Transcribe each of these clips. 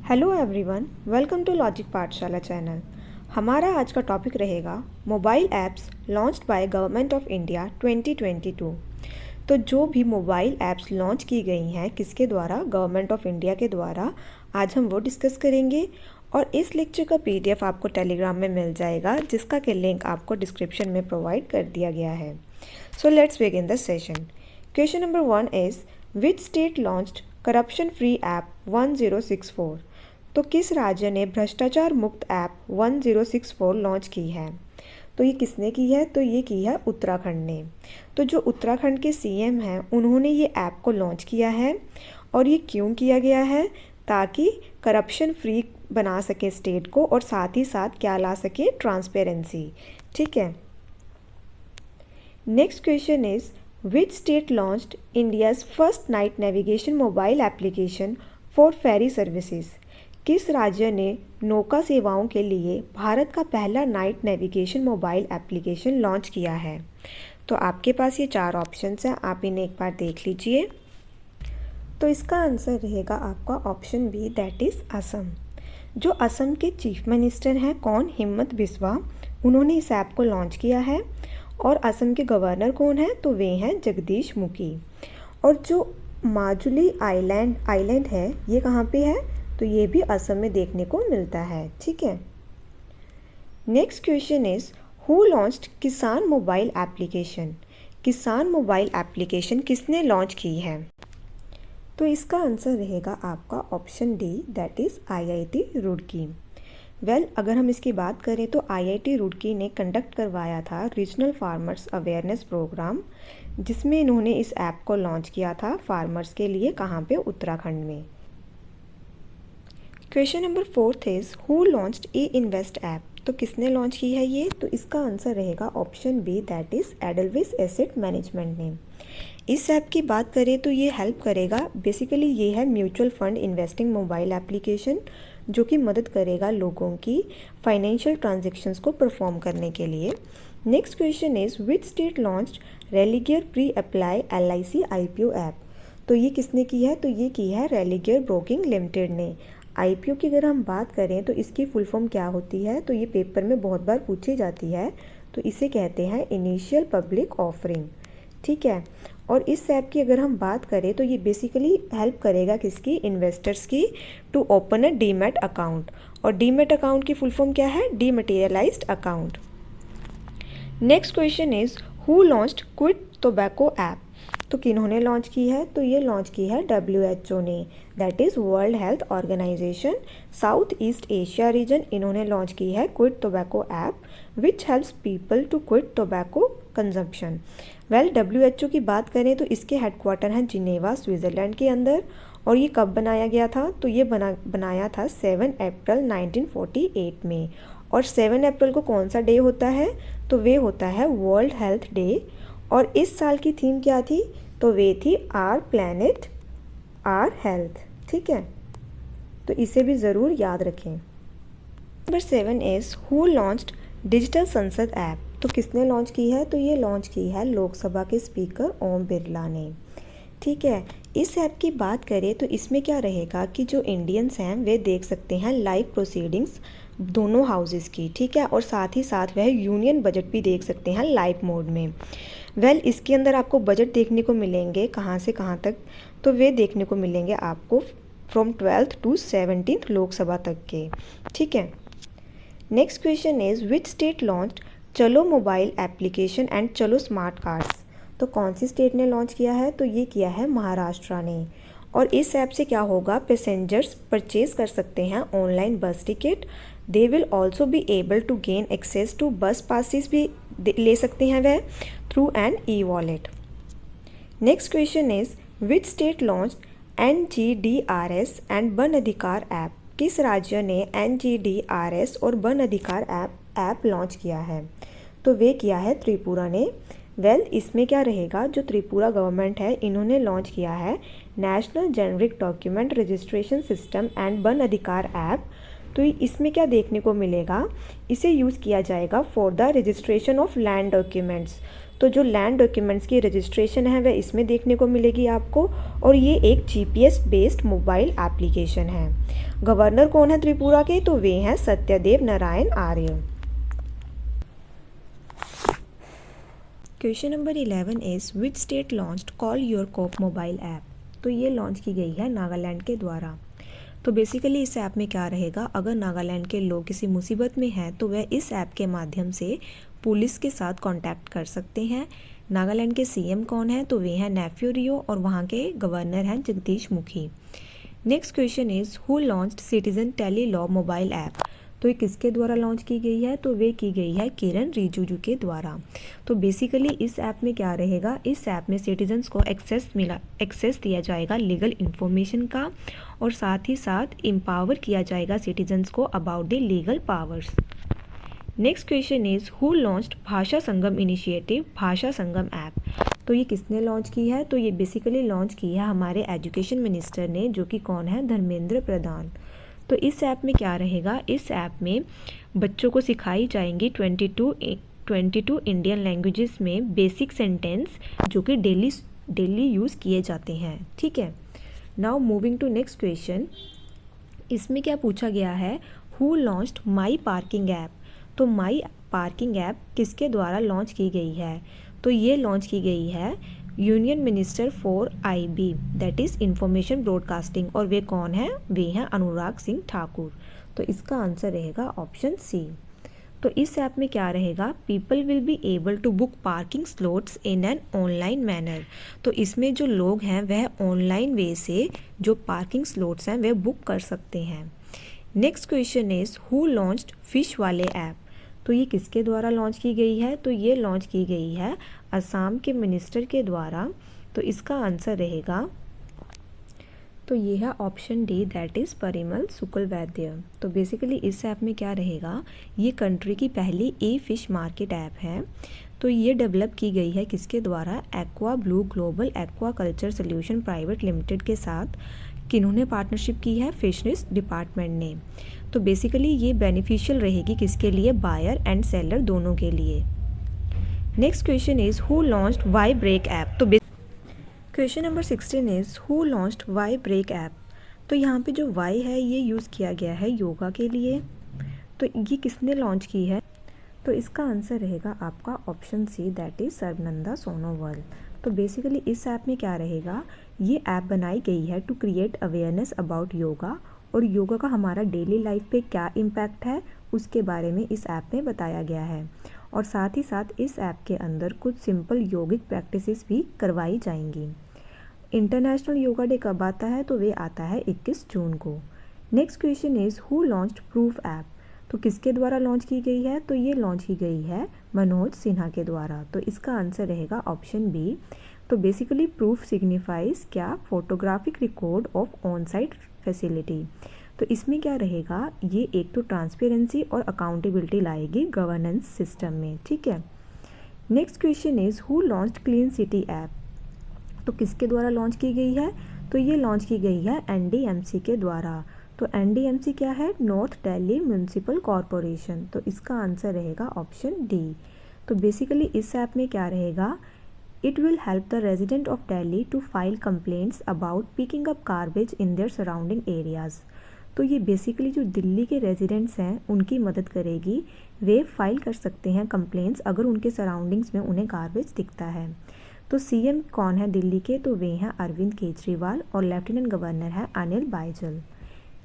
Hello everyone, welcome to Logic Pathshala channel. हमारा आज का टॉपिक रहेगा mobile apps launched by government of India 2022। तो जो भी मोबाइल ऐप्स लॉन्च की गई हैं किसके द्वारा, गवर्नमेंट ऑफ इंडिया के द्वारा, आज हम वो डिस्कस करेंगे। और इस लेक्चर का पीडीएफ आपको टेलीग्राम में मिल जाएगा, जिसका कि लिंक आपको डिस्क्रिप्शन में प्रोवाइड कर दिया गया है। So let's begin the session. Question number 1 is which state launched corruption free app 1064। तो किस राज्य ने भ्रष्टाचार मुक्त ऐप 1064 लॉन्च की है? तो ये किसने की है? तो ये की है उत्तराखंड ने। तो जो उत्तराखंड के सीएम हैं उन्होंने ये ऐप को लॉन्च किया है। और ये क्यों किया गया है? ताकि करप्शन फ्री बना सके स्टेट को, और साथ ही साथ क्या ला सके? ट्रांसपेरेंसी। ठीक है। Next question is which state launched India's first night navigation mobile application for ferry services. किस राज्य ने नौका सेवाओं के लिए भारत का पहला night navigation mobile application launch किया है? तो आपके पास ये 4 ऑप्शंस हैं, आप इन्हें एक बार देख लीजिए। तो इसका आंसर रहेगा आपका option B, that is Assam. जो असम के चीफ मिनिस्टर हैं, कौन? हिम्मत बिस्वा, उन्होंने इस ऐप को लॉन्च किया है। और असम के गवर्नर कौन हैं? तो वे हैं जगदीश मुखी। और जो माजुली आइलैंड है, ये कहाँ पे है? तो ये भी असम में देखने को मिलता है। ठीक है। Next question is who launched किसान मोबाइल एप्लीकेशन। किसान मोबाइल एप्लीकेशन किसने लॉन्च की है? तो इसका आंसर रहेगा आपका option D, that is IIT Roorkee. अगर हम इसकी बात करें तो आईआईटी रुड़की ने कंडक्ट करवाया था रीजनल फार्मर्स अवेयरनेस प्रोग्राम, जिसमें इन्होंने इस ऐप को लॉन्च किया था फार्मर्स के लिए। कहाँ पे? उत्तराखंड में। Question number 4 is who launched e invest app. तो किसने लॉन्च की है ये? तो इसका आंसर रहेगा option B, that is Edelweiss asset management ने। इस ऐप की बात करें तो ये हेल्प करेगा, बेसिकली ये है mutual fund investing mobile application, जो कि मदद करेगा लोगों की फाइनेंशियल ट्रांजेक्शन्स को परफॉर्म करने के लिए। Next question is which state launched Religare pre apply LIC IPO app. तो ये किसने की है? तो ये की है रेलिगियर ब्रोकिंग लिमिटेड ने। IPO की अगर हम बात करें तो इसकी फुल फॉर्म क्या होती है? तो ये पेपर में बहुत बार पूछी जाती है। तो इसे कहते हैं इनिशियल पब्लिक ऑफरिंग। ठीक है। और इस ऐप की अगर हम बात करें तो ये बेसिकली हेल्प करेगा किसकी? इन्वेस्टर्स की, to open a demat account. और डीमैट अकाउंट की फुल फॉर्म क्या है? Dematerialised account. Next question is who launched quit tobacco app. तो किन्होंने लॉन्च की है? तो ये लॉन्च की है WHO ने, that is World Health Organization South East Asia region. इन्होंने लॉन्च की है quit tobacco app which helps people to quit tobacco consumption. WHO की बात करें तो इसके हेडक्वार्टर हैं जिनेवा, स्विट्ज़रलैंड के अंदर। और ये कब बनाया गया था? तो ये बनाया था 7 अप्रैल 1948 में। और 7 अप्रैल को कौन सा डे होता है? तो वे होता है वर्ल्ड हेल्थ डे। और इस साल की थीम क्या थी? तो वे थी आर प्लैनेट आर हेल्थ। ठीक है। तो इसे भी ज़रूर याद रखें। Number 7 is who launched digital संसद ऐप। तो किसने लॉन्च की है? तो ये लॉन्च की है लोकसभा के स्पीकर ओम बिरला ने। ठीक है। इस ऐप की बात करें तो इसमें क्या रहेगा कि जो इंडियंस हैं वे देख सकते हैं लाइव प्रोसीडिंग्स दोनों हाउसेस की। ठीक है। और साथ ही साथ वह यूनियन बजट भी देख सकते हैं लाइव मोड में। इसके अंदर आपको बजट देखने को मिलेंगे कहाँ से कहाँ तक? तो वे देखने को मिलेंगे आपको from 12th to 17th Lok Sabha तक के। ठीक है। Next question is which state launched चलो मोबाइल एप्लीकेशन एंड चलो स्मार्ट कार्ड्स। तो कौन सी स्टेट ने लॉन्च किया है? तो ये किया है महाराष्ट्र ने। और इस ऐप से क्या होगा? पैसेंजर्स परचेज कर सकते हैं online bus ticket. They will also be able to gain access to bus passes भी ले सकते हैं वह through an e-wallet. Next question is which state launched NGDRS and one Adhikar app. किस राज्य ने NGDRS और वन अधिकार ऐप लॉन्च किया है? तो वे किया है त्रिपुरा ने। इसमें क्या रहेगा? जो त्रिपुरा गवर्नमेंट है इन्होंने लॉन्च किया है national generic document registration system and one Adhikar app. तो इसमें क्या देखने को मिलेगा? इसे यूज़ किया जाएगा for the registration of land documents. तो जो लैंड डॉक्यूमेंट्स की रजिस्ट्रेशन है वह इसमें देखने को मिलेगी आपको, और ये एक जीपीएस बेस्ड मोबाइल एप्लीकेशन है। गवर्नर कौन है त्रिपुरा के, तो वे हैं Satyadev Narayan Arya. Question number 11 is which state launched call your cop mobile app. तो ये लॉन्च की गई है नागालैंड के द्वारा। तो बेसिकली इस ऐप में क्या रहेगा, अगर नागालैंड के लोग किसी मुसीबत में हैं तो वह इस ऐप के माध्यम से पुलिस के साथ कांटेक्ट कर सकते हैं। नागालैंड के सीएम कौन है, तो वे हैं नेफ्यू रियो, और वहाँ के गवर्नर हैं Jagdish Mukhi. Next question is who launched citizen tele law mobile app. तो ये किसके द्वारा लॉन्च की गई है, तो वे की गई है किरण रिजिजू के द्वारा। तो बेसिकली इस ऐप में क्या रहेगा, इस ऐप में सिटीजन्स को एक्सेस दिया जाएगा लीगल इन्फॉर्मेशन का, और साथ ही साथ एम्पावर किया जाएगा सिटीजन्स को about the legal powers. Next question is who launched भाषा संगम इनिशिएटिव भाषा संगम ऐप। तो ये किसने लॉन्च की है, तो ये बेसिकली लॉन्च की है हमारे एजुकेशन मिनिस्टर ने, जो कि कौन है, धर्मेंद्र प्रधान। तो इस ऐप में क्या रहेगा, इस ऐप में बच्चों को सिखाई जाएंगी 22 इंडियन लैंग्वेजेस में बेसिक सेंटेंस, जो कि डेली यूज़ किए जाते हैं। ठीक है, now moving to next question. इसमें क्या पूछा गया है, who launched my parking app. तो माई पार्किंग ऐप किसके द्वारा लॉन्च की गई है, तो ये लॉन्च की गई है union minister for IB that is information broadcasting, और वे कौन हैं, वे हैं अनुराग सिंह ठाकुर। तो इसका आंसर रहेगा ऑप्शन सी। तो इस ऐप में क्या रहेगा, people will be able to book parking slots in an online manner. तो इसमें जो लोग हैं वह ऑनलाइन वे से जो पार्किंग स्लॉट्स हैं वह बुक कर सकते हैं। Next question is who launched fish वाले ऐप। तो ये किसके द्वारा लॉन्च की गई है, तो ये लॉन्च की गई है असम के मिनिस्टर के द्वारा। तो इसका आंसर रहेगा, तो ये है option D that is Parimal Shuklabaidya. तो बेसिकली इस ऐप में क्या रहेगा, ये कंट्री की पहली ई फिश मार्केट ऐप है। तो ये डेवलप की गई है किसके द्वारा, aqua blue global aqua culture solution private limited के साथ। किन्होंने पार्टनरशिप की है, फिशरीज डिपार्टमेंट ने। तो बेसिकली ये बेनिफिशियल रहेगी किसके लिए, बायर एंड सेलर दोनों के लिए। Next question is who launched Y break app. तो question number 16 is who launched Y break app. तो यहाँ पे जो वाई है ये यूज़ किया गया है योगा के लिए। तो ये किसने लॉन्च की है, तो इसका आंसर रहेगा आपका option C that is Sarbananda Sonowal. तो बेसिकली इस ऐप में क्या रहेगा, ये ऐप बनाई गई है to create awareness about yoga, और योगा का हमारा डेली लाइफ पे क्या इम्पैक्ट है उसके बारे में इस ऐप में बताया गया है। और साथ ही साथ इस ऐप के अंदर कुछ सिंपल योगिक प्रैक्टिसेस भी करवाई जाएंगी। इंटरनेशनल योगा डे कब आता है, तो वे आता है 21 जून को। Next question is who launched proof app. तो किसके द्वारा लॉन्च की गई है, तो ये लॉन्च की गई है मनोज सिन्हा के द्वारा। तो इसका आंसर रहेगा ऑप्शन बी। तो बेसिकली प्रूफ सिग्निफाइज क्या, photographic record of on site facility. तो इसमें क्या रहेगा, ये एक तो ट्रांसपेरेंसी और अकाउंटेबिलिटी लाएगी गवर्नेंस सिस्टम में। ठीक है, next question is who launched clean city app. तो किसके द्वारा लॉन्च की गई है, तो ये लॉन्च की गई है एनडीएमसी के द्वारा। तो एनडीएमसी क्या है, नॉर्थ दिल्ली म्यूनिसिपल कॉरपोरेशन। तो इसका आंसर रहेगा ऑप्शन डी। तो बेसिकली इस ऐप में क्या रहेगा, it will help the resident of Delhi to file complaints about picking up garbage in their surrounding areas. तो ये बेसिकली जो दिल्ली के रेजिडेंट्स हैं उनकी मदद करेगी, वे फाइल कर सकते हैं कंप्लेंट्स अगर उनके सराउंडिंग्स में उन्हें गार्बेज दिखता है। तो सीएम कौन है दिल्ली के, तो वे हैं अरविंद केजरीवाल, और लेफ्टिनेंट गवर्नर है Anil Baijal.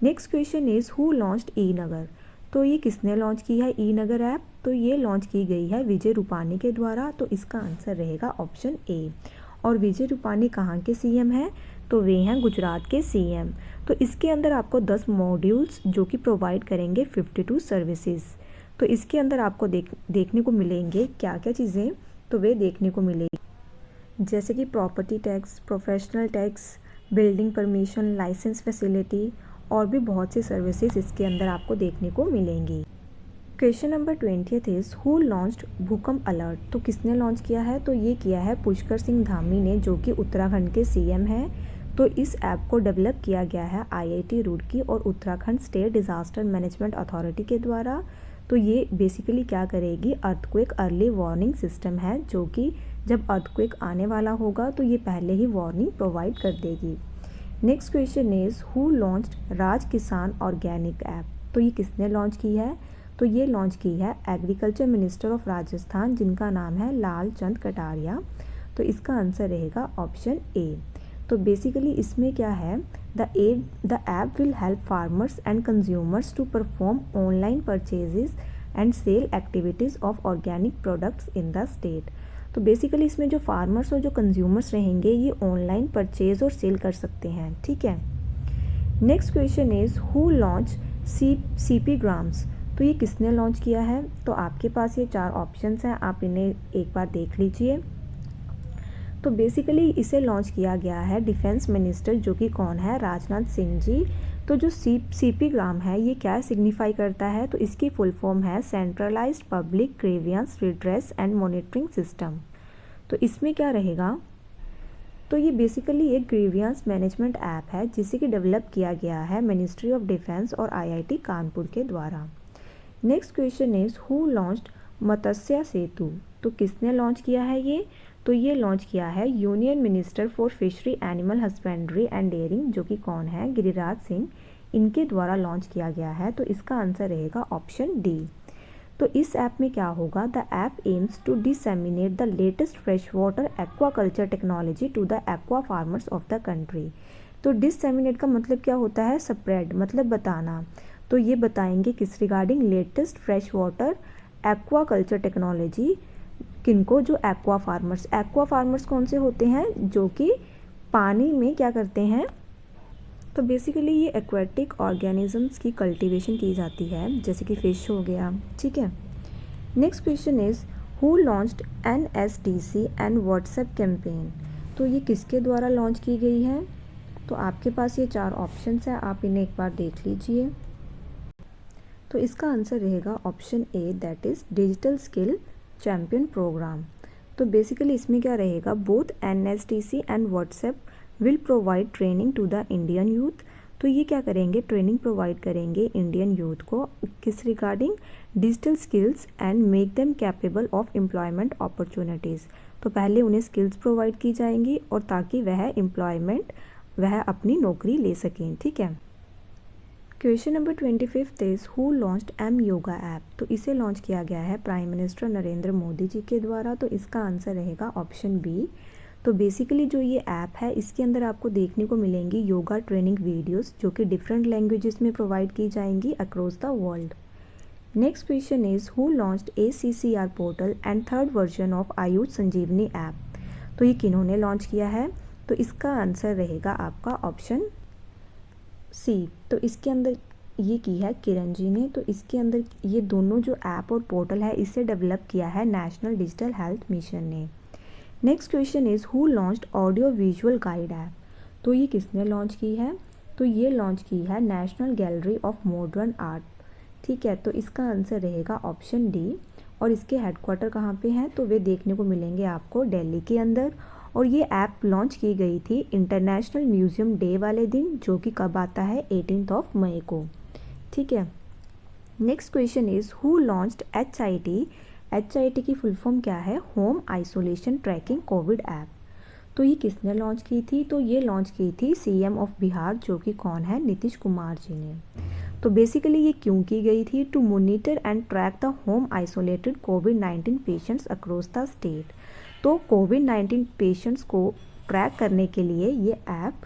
Next question is who launched e Nagar. तो ये किसने लॉन्च की है ई नगर ऐप, तो ये लॉन्च की गई है विजय रूपानी के द्वारा। तो इसका आंसर रहेगा ऑप्शन ए। और विजय रूपानी कहाँ के सीएम हैं, तो वे हैं गुजरात के सीएम। तो इसके अंदर आपको 10 मॉड्यूल्स जो कि प्रोवाइड करेंगे 52 सर्विसेज। तो इसके अंदर आपको देखने को मिलेंगे क्या क्या चीज़ें, तो वे देखने को मिलेंगी जैसे कि property tax, professional tax, building permission, licence facility, और भी बहुत सी सर्विसेज इसके अंदर आपको देखने को मिलेंगी। Question number 20 is who launched भूकंप अलर्ट। तो किसने लॉन्च किया है, तो ये किया है पुष्कर सिंह धामी ने, जो कि उत्तराखंड के सीएम हैं। तो इस ऐप को डेवलप किया गया है आईआईटी रुड़की और Uttarakhand state disaster management authority के द्वारा। तो ये बेसिकली क्या करेगी, अर्थक्वेक अर्ली वार्निंग सिस्टम है जो कि जब अर्थक्वेक आने वाला होगा तो ये पहले ही वार्निंग प्रोवाइड कर देगी। Next question is who launched Raj Kisan organic app. तो ये किसने लॉन्च की है? तो ये लॉन्च की है एग्रीकल्चर मिनिस्टर ऑफ राजस्थान, जिनका नाम है लाल चंद कटारिया। तो इसका आंसर रहेगा ऑप्शन ए। तो बेसिकली इसमें क्या है, the app will help farmers and consumers to perform online purchases and sale activities of organic products in the state. तो बेसिकली इसमें जो फार्मर्स और जो कंज्यूमर्स रहेंगे ये ऑनलाइन परचेज और सेल कर सकते हैं, ठीक है। Next question is who launch CP grams. तो ये किसने लॉन्च किया है? तो आपके पास ये 4 ऑप्शंस हैं, आप इन्हें एक बार देख लीजिए। तो बेसिकली इसे लॉन्च किया गया है डिफेंस मिनिस्टर, जो कि कौन है? राजनाथ सिंह जी। तो जो CP ग्राम है ये क्या सिग्निफाई करता है? तो इसकी फुल फॉर्म है centralised public grievance redress and monitoring system. तो इसमें क्या रहेगा? तो ये बेसिकली एक ग्रीवियंस मैनेजमेंट ऐप है जिसे कि डेवलप किया गया है मिनिस्ट्री ऑफ डिफेंस और IIT कानपुर के द्वारा। Next question is who launched Matsya Setu. तो किसने लॉन्च किया है ये? तो ये लॉन्च किया है union minister for fishery, animal husbandry and dairying, जो कि कौन है? गिरिराज सिंह, इनके द्वारा लॉन्च किया गया है। तो इसका आंसर रहेगा ऑप्शन डी। तो इस ऐप में क्या होगा? The app aims to disseminate the latest fresh water aquaculture technology to the aqua farmers of the country. तो डिसेमिनेट का मतलब क्या होता है? स्प्रेड, मतलब बताना। तो ये बताएंगे किस regarding? Latest fresh water aquaculture technology किनको? जो एक्वा फार्मर्स कौन से होते हैं? जो कि पानी में क्या करते हैं? तो बेसिकली ये एक्वेटिक ऑर्गेनिजम्स की कल्टीवेशन की जाती है, जैसे कि फिश हो गया, ठीक है। Next question is who launched NSDC and WhatsApp campaign. तो ये किसके द्वारा लॉन्च की गई है? तो आपके पास ये 4 ऑप्शंस हैं, आप इन्हें एक बार देख लीजिए। तो इसका आंसर रहेगा option A, that is digital skill champion programme. तो बेसिकली इसमें क्या रहेगा? Both NSDC and WhatsApp will provide training to the Indian youth. तो ये क्या करेंगे? ट्रेनिंग प्रोवाइड करेंगे इंडियन यूथ को किस regarding? Digital skills and make them capable of employment opportunities. तो पहले उन्हें स्किल्स प्रोवाइड की जाएंगी और ताकि वह अपनी नौकरी ले सकें, ठीक है। Question number 25 is who launched M yoga app. तो इसे लॉन्च किया गया है प्राइम मिनिस्टर नरेंद्र मोदी जी के द्वारा। तो इसका आंसर रहेगा ऑप्शन बी। तो बेसिकली जो ये ऐप है इसके अंदर आपको देखने को मिलेंगी योगा ट्रेनिंग वीडियोस, जो कि डिफरेंट लैंग्वेजेस में प्रोवाइड की जाएंगी across the world. Next question is who launched ACCR portal and third version of Ayush Sanjeevani app. तो ये किन्होंने लॉन्च किया है? तो इसका आंसर रहेगा आपका ऑप्शन सी। तो इसके अंदर ये की है किरण जी ने। तो इसके अंदर ये दोनों जो ऐप और पोर्टल है इसे डेवलप किया है नेशनल डिजिटल हेल्थ मिशन ने। Next question is who launched audio visual guide app. तो ये किसने लॉन्च की है? तो ये लॉन्च की है national gallery of modern art, ठीक है। तो इसका आंसर रहेगा ऑप्शन डी। और इसके हेडक्वार्टर कहाँ पे हैं? तो वे देखने को मिलेंगे आपको दिल्ली के अंदर। और ये ऐप लॉन्च की गई थी इंटरनेशनल म्यूज़ियम डे वाले दिन, जो कि कब आता है? 18 मई को, ठीक है। Next question is who launched HIT की फुल फॉर्म क्या है? Home isolation tracking covid app. तो ये किसने लॉन्च की थी? तो ये लॉन्च की थी CM ऑफ बिहार, जो कि कौन है? नीतीश कुमार जी ने। तो बेसिकली ये क्यों की गई थी? To monitor and track the home isolated कोविड-19 पेशेंट्स अक्रॉस द स्टेट। तो कोविड-19 पेशेंट्स को ट्रैक करने के लिए ये ऐप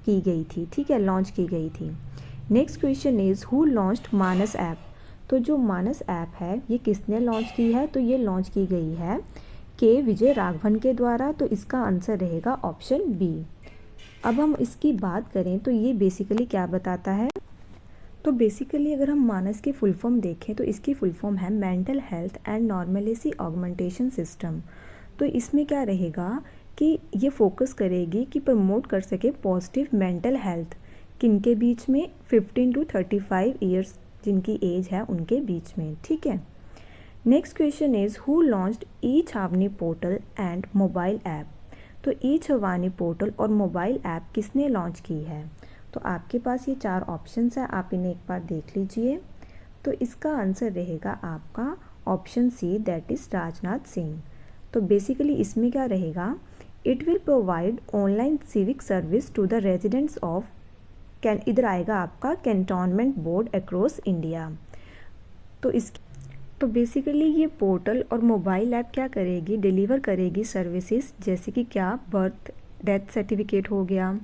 की गई थी, ठीक है, लॉन्च की गई थी। Next question is who launched Manas app. तो जो मानस ऐप है ये किसने लॉन्च की है? तो ये लॉन्च की गई है के विजय राघवन के द्वारा। तो इसका आंसर रहेगा ऑप्शन बी। अब हम इसकी बात करें तो ये बेसिकली क्या बताता है? तो बेसिकली अगर हम मानस की फुल फॉर्म देखें तो इसकी फुल फॉर्म है mental health and normalcy augmentation system. तो इसमें क्या रहेगा कि ये फोकस करेगी कि प्रमोट कर सके पॉजिटिव मेंटल हेल्थ किनके बीच में? 15 to 35 ईयर्स जिनकी एज है उनके बीच में, ठीक है। Next question is who launched e Chhawani portal and mobile app. तो ई छावनी पोर्टल और मोबाइल ऐप किसने लॉन्च की है? तो आपके पास ये 4 ऑप्शंस हैं, आप इन्हें एक बार देख लीजिए। तो इसका आंसर रहेगा आपका option C, that is Rajnath Singh. तो बेसिकली इसमें क्या रहेगा, it will provide online civic service to the residents of इधर आएगा आपका कैंटोनमेंट बोर्ड अक्रॉस इंडिया। तो बेसिकली ये पोर्टल और मोबाइल ऐप क्या करेगी, डिलीवर करेगी सर्विसेज जैसे कि क्या, बर्थ डेथ सर्टिफिकेट हो गया,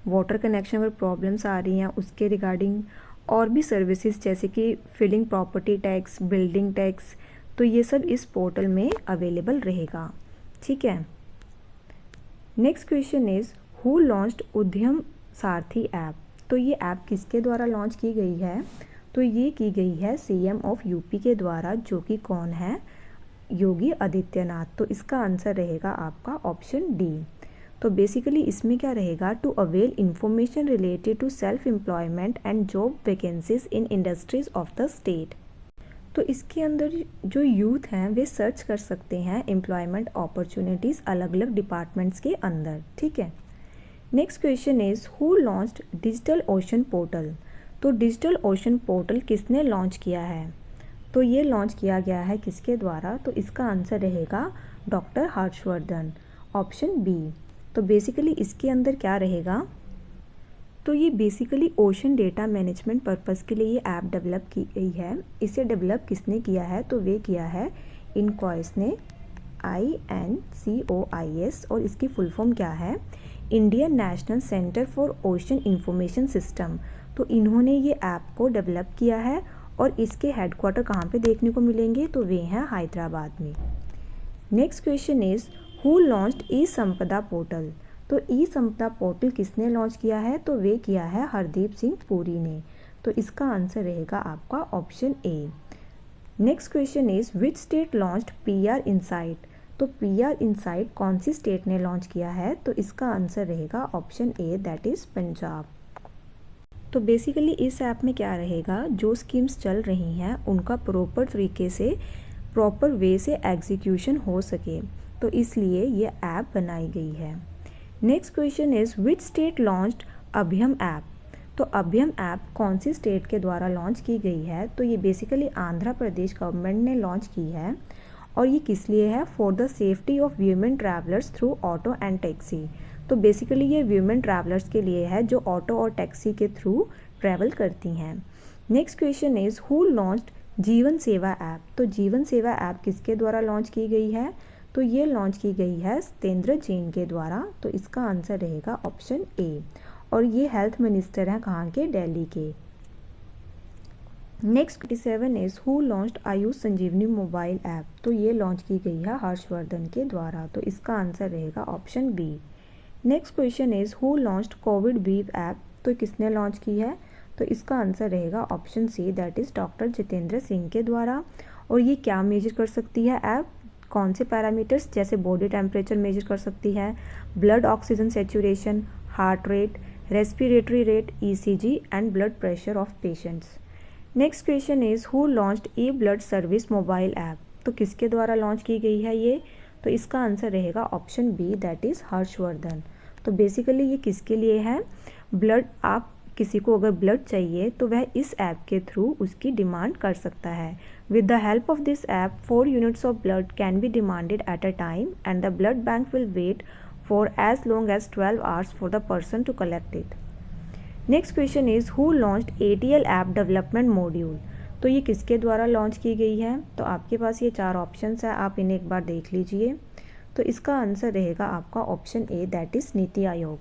वाटर कनेक्शन अगर प्रॉब्लम्स आ रही हैं उसके रिगार्डिंग, और भी सर्विसेज जैसे कि filling property tax, building tax, तो ये सब इस पोर्टल में अवेलेबल रहेगा। ठीक है। Next question is who launched उद्यम सारथी ऐप। तो ये ऐप किसके द्वारा लॉन्च की गई है, तो ये की गई है सीएम ऑफ यूपी के द्वारा, जो कि कौन है, योगी आदित्यनाथ। तो इसका आंसर रहेगा आपका ऑप्शन डी। तो बेसिकली इसमें क्या रहेगा, to avail information related to self employment and job vacancies in industries of the state. तो इसके अंदर जो यूथ हैं वे सर्च कर सकते हैं एम्प्लॉयमेंट अपॉर्चुनिटीज़ अलग अलग डिपार्टमेंट्स के अंदर। ठीक है। Next question is who launched digital ocean portal. तो डिजिटल ओशन पोर्टल किसने लॉन्च किया है, तो ये लॉन्च किया गया है किसके द्वारा, तो इसका आंसर रहेगा डॉक्टर हर्षवर्धन, ऑप्शन बी। तो बेसिकली इसके अंदर क्या रहेगा, तो ये basically ocean data management purpose के लिए ये ऐप डेवलप की गई है। इसे डेवलप किसने किया है, तो वे किया है इनकॉइस ने, INCOIS, और इसकी फुल फॉर्म क्या है, Indian national centre for ocean information system. तो इन्होंने ये ऐप को डेवलप किया है और इसके हेडक्वार्टर कहाँ पे देखने को मिलेंगे, तो वे हैं हैदराबाद में। Next question is who launched e Sampada portal. तो ई संपदा पोर्टल किसने लॉन्च किया है, तो वे किया है हरदीप सिंह पुरी ने। तो इसका आंसर रहेगा आपका option A. Next question is which state launched PR insight. तो PR इनसाइट कौन सी स्टेट ने लॉन्च किया है, तो इसका आंसर रहेगा option A, that is Punjab. तो बेसिकली इस ऐप में क्या रहेगा, जो स्कीम्स चल रही हैं उनका प्रॉपर तरीके से, प्रॉपर वे से एग्जीक्यूशन हो सके, तो इसलिए ये ऐप बनाई गई है। Next question is which state launched Abhayam app. तो अभयम ऐप कौन सी स्टेट के द्वारा लॉन्च की गई है, तो ये बेसिकली आंध्र प्रदेश गवर्नमेंट ने लॉन्च की है, और ये किस लिए है, for the safety of women travellers through auto and taxi. तो बेसिकली ये वीमेन ट्रैवलर्स के लिए है जो ऑटो और टैक्सी के थ्रू ट्रैवल करती हैं। Next question is who launched जीवन सेवा ऐप। तो जीवन सेवा ऐप किसके द्वारा लॉन्च की गई है, तो ये लॉन्च की गई है सत्येंद्र जैन के द्वारा। तो इसका आंसर रहेगा ऑप्शन ए, और ये हेल्थ मिनिस्टर हैं कहाँ के, दिल्ली के। Next 27 is who launched Ayush Sanjeevani mobile app. तो ये लॉन्च की गई है हर्षवर्धन के द्वारा। तो इसका आंसर रहेगा option B. Next question is who launched covid beep app. तो किसने लॉन्च की है, तो इसका आंसर रहेगा option C, that is doctor Jitendra Singh के द्वारा। और ये क्या मेजर कर सकती है ऐप, कौन से पैरामीटर्स, जैसे बॉडी टेम्परेचर मेजर कर सकती है, blood oxygen saturation, heart rate, respiratory rate, ECG and blood pressure of patients. Next question is who launched E blood service mobile app. तो किसके द्वारा लॉन्च की गई है ये, तो इसका आंसर रहेगा option B, that is Harshvardhan. तो बेसिकली ये किसके लिए है, ब्लड, आप किसी को अगर ब्लड चाहिए तो वह इस ऐप के थ्रू उसकी डिमांड कर सकता है। With the help of this app 4 units of blood can be demanded at a time and the blood bank will wait for as long as 12 hours for the person to collect it. Next question is who launched ATL app development module. तो ये किसके द्वारा launch की गई है, तो आपके पास ये 4 ऑप्शंस है, आप इन्हें एक बार देख लीजिए। तो इसका आंसर रहेगा आपका option A, that is NITI Aayog.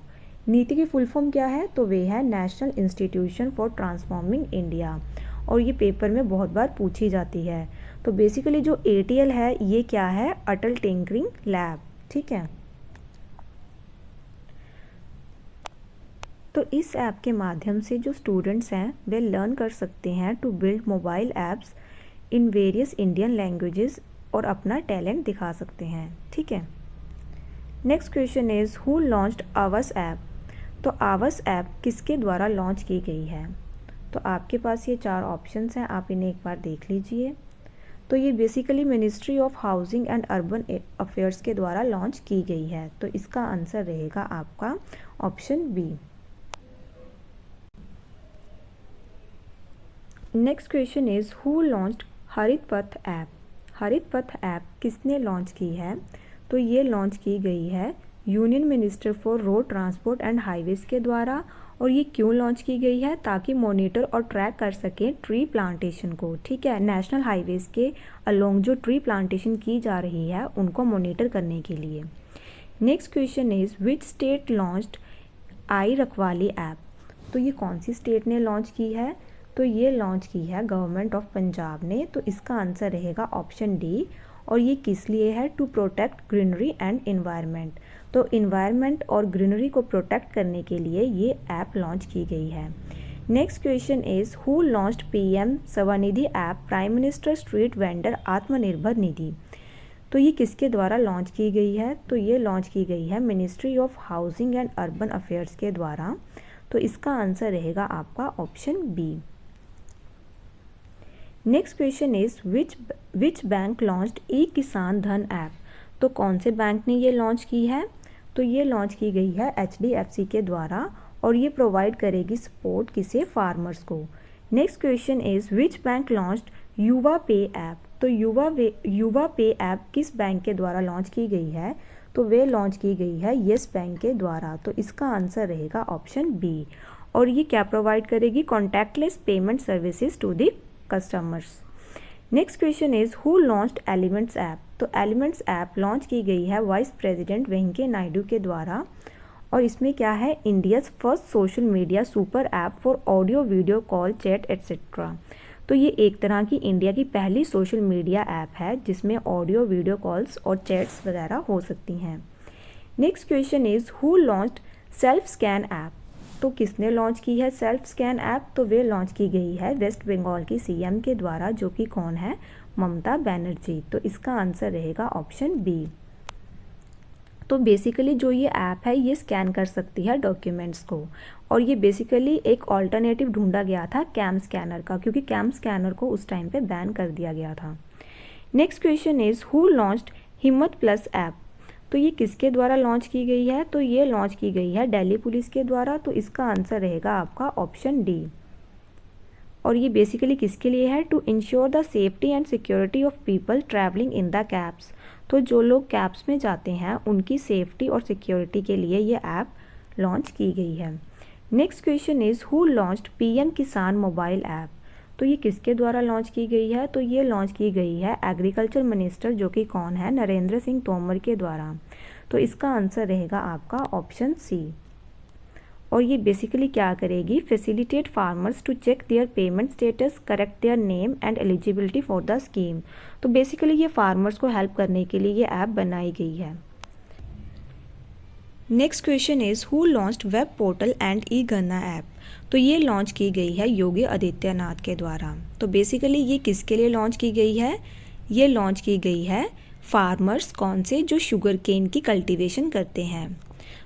नीति की फुल फॉर्म क्या है, तो वे है national institution for transforming India, और ये पेपर में बहुत बार पूछी जाती है। तो बेसिकली जो ATL है ये क्या है, अटल टिंकरिंग लैब। ठीक है। तो इस ऐप के माध्यम से जो स्टूडेंट्स हैं वे लर्न कर सकते हैं to build mobile apps in various Indian languages और अपना टैलेंट दिखा सकते हैं। ठीक है। Next question is who launched Awas app. तो आवास ऐप किसके द्वारा लॉन्च की गई है, तो आपके पास ये 4 ऑप्शंस हैं, आप इन्हें एक बार देख लीजिए। तो ये basically ministry of housing and urban affairs के द्वारा लॉन्च की गई है। तो इसका आंसर रहेगा आपका option B. Next question is who launched Harit Path app. हरित पथ ऐप किसने लॉन्च की है, तो ये लॉन्च की गई है union minister for road transport and highways के द्वारा। और ये क्यों लॉन्च की गई है? ताकि मॉनिटर और ट्रैक कर सकें ट्री प्लांटेशन को, ठीक है, नेशनल हाईवेज़ के अलोंग जो ट्री प्लांटेशन की जा रही है उनको मॉनिटर करने के लिए। Next question is which state launched I Rakhwali app? तो ये कौन सी स्टेट ने लॉन्च की है? तो ये लॉन्च की है गवर्नमेंट ऑफ पंजाब ने। तो इसका आंसर रहेगा ऑप्शन डी। और ये किस लिए है? To protect greenery and environment. तो इन्वायरमेंट और ग्रीनरी को प्रोटेक्ट करने के लिए ये ऐप लॉन्च की गई है। Next question is who launched PM Svanidhi app prime minister street vendor Atmanirbhar Nidhi? तो ये किसके द्वारा लॉन्च की गई है? तो ये लॉन्च की गई है ministry of housing and urban affairs के द्वारा। तो इसका आंसर रहेगा आपका option B. Next question is which bank launched e Kisan Dhan app? तो कौन से बैंक ने ये लॉन्च की है? तो ये लॉन्च की गई है HDFC के द्वारा और ये प्रोवाइड करेगी सपोर्ट किसे? फार्मर्स को। Next question is which bank launched युवा पे ऐप? तो युवा पे ऐप किस बैंक के द्वारा लॉन्च की गई है? तो वे लॉन्च की गई है येस बैंक के द्वारा। तो इसका आंसर रहेगा ऑप्शन बी। और ये क्या प्रोवाइड करेगी? Contactless payment services to the customers. Next question is who launched elements app? तो एलिमेंट्स ऐप लॉन्च की गई है वाइस प्रेसिडेंट वेंकैया नायडू के द्वारा। और इसमें क्या है? India's first social media super app for audio video call chat etcetera. तो ये एक तरह की इंडिया की पहली सोशल मीडिया ऐप है जिसमें ऑडियो वीडियो कॉल्स और चैट्स वगैरह हो सकती हैं। Next question is who launched self scan app? तो किसने लॉन्च की है सेल्फ स्कैन ऐप? तो वे लॉन्च की गई है वेस्ट बंगाल की CM के द्वारा, जो कि कौन है? ममता बनर्जी। तो इसका आंसर रहेगा ऑप्शन बी। तो बेसिकली जो ये ऐप है ये स्कैन कर सकती है डॉक्यूमेंट्स को। और ये बेसिकली एक ऑल्टरनेटिव ढूंढा गया था कैम स्कैनर का, क्योंकि कैम स्कैनर को उस टाइम पे बैन कर दिया गया था। Next question is who launched हिम्मत प्लस ऐप? तो ये किसके द्वारा लॉन्च की गई है? तो ये लॉन्च की गई है दिल्ली पुलिस के द्वारा। तो इसका आंसर रहेगा आपका ऑप्शन डी। और ये बेसिकली किसके लिए है? To ensure the safety and security of people travelling in the cabs. तो जो लोग कैब्स में जाते हैं उनकी सेफ्टी और सिक्योरिटी के लिए ये ऐप लॉन्च की गई है। Next question is who launched PM किसान मोबाइल ऐप? तो ये किसके द्वारा लॉन्च की गई है? तो ये लॉन्च की गई है एग्रीकल्चर मिनिस्टर, जो कि कौन है? नरेंद्र सिंह तोमर के द्वारा। तो इसका आंसर रहेगा आपका ऑप्शन सी। और ये बेसिकली क्या करेगी? Facilitate farmers to check their payment status, correct their name and eligibility for the scheme. तो बेसिकली ये फार्मर्स को हेल्प करने के लिए ये ऐप बनाई गई है। Next question is who launched web portal and e गन्ना ऐप? तो ये लॉन्च की गई है योगी आदित्यनाथ के द्वारा। तो बेसिकली ये किसके लिए लॉन्च की गई है? ये लॉन्च की गई है फार्मर्स कौन से? जो शुगर केन की कल्टीवेशन करते हैं।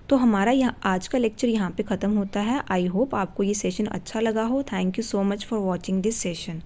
तो हमारा यहाँ आज का लेक्चर यहाँ पे ख़त्म होता है। आई होप आपको ये सेशन अच्छा लगा हो। Thank you so much for watching this session.